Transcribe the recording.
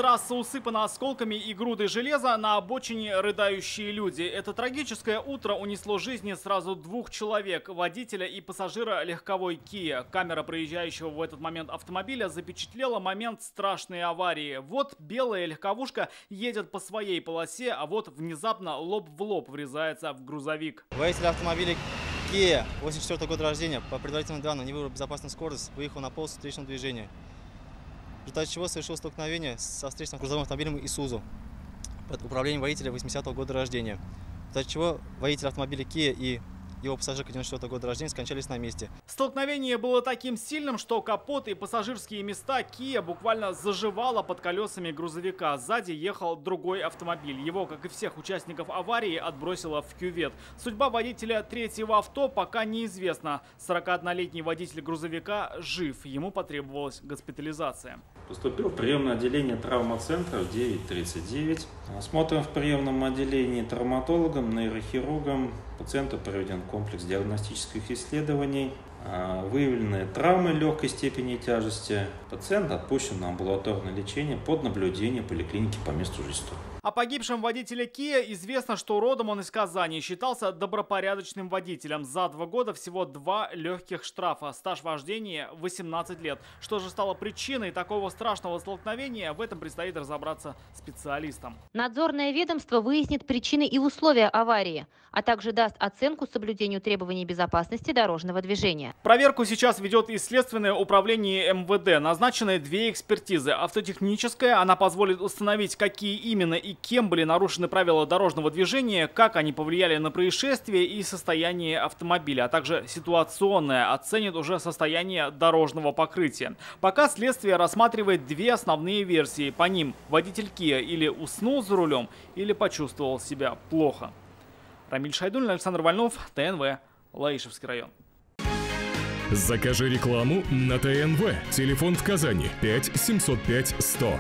трасса усыпана осколками и грудой железа, на обочине рыдающие люди. Это трагическое утро унесло жизни сразу двух человек – водителя и пассажира легковой Kia. Камера проезжающего в этот момент автомобиля запечатлела момент страшной аварии. Вот белая легковушка едет по своей полосе, а вот внезапно лоб в лоб врезается в грузовик. Водитель автомобиля Kia, 84 года рождения, по предварительным данным, не выбрал безопасную скорость, выехал на полосу встречного движения. В результате чего совершил столкновение со встречным грузовым автомобилем Isuzu под управлением водителя 80-го года рождения. В результате чего водитель автомобиля Kia и его пассажирка 94-го года рождения скончались на месте. Столкновение было таким сильным, что капот и пассажирские места Kia буквально заживало под колесами грузовика. Сзади ехал другой автомобиль. Его, как и всех участников аварии, отбросило в кювет. Судьба водителя третьего авто пока неизвестна. 41-летний водитель грузовика жив. Ему потребовалась госпитализация. Поступил в приемное отделение травмоцентра в 9:39. Осмотром в приемном отделении травматологом, нейрохирургом пациенту проведен комплекс диагностических исследований. Выявлены травмы легкой степени тяжести. Пациент отпущен на амбулаторное лечение под наблюдением поликлиники по месту жительства. О погибшем водителе Kia известно, что родом он из Казани, считался добропорядочным водителем. За 2 года всего 2 легких штрафа. Стаж вождения 18 лет. Что же стало причиной такого страшного столкновения, в этом предстоит разобраться специалистам. Надзорное ведомство выяснит причины и условия аварии, а также даст оценку соблюдению требований безопасности дорожного движения. Проверку сейчас ведет и Следственное управление МВД. Назначены 2 экспертизы. Автотехническая, она позволит установить, какие именно и кем были нарушены правила дорожного движения, как они повлияли на происшествие и состояние автомобиля, а также ситуационная оценит уже состояние дорожного покрытия. Пока следствие рассматривает 2 основные версии. По ним водитель Kia или уснул за рулем, или почувствовал себя плохо. Рамиль Шайдуллин, Александр Вольнов, ТНВ, Лаишевский район. Закажи рекламу на ТНВ. Телефон в Казани 5 705 100.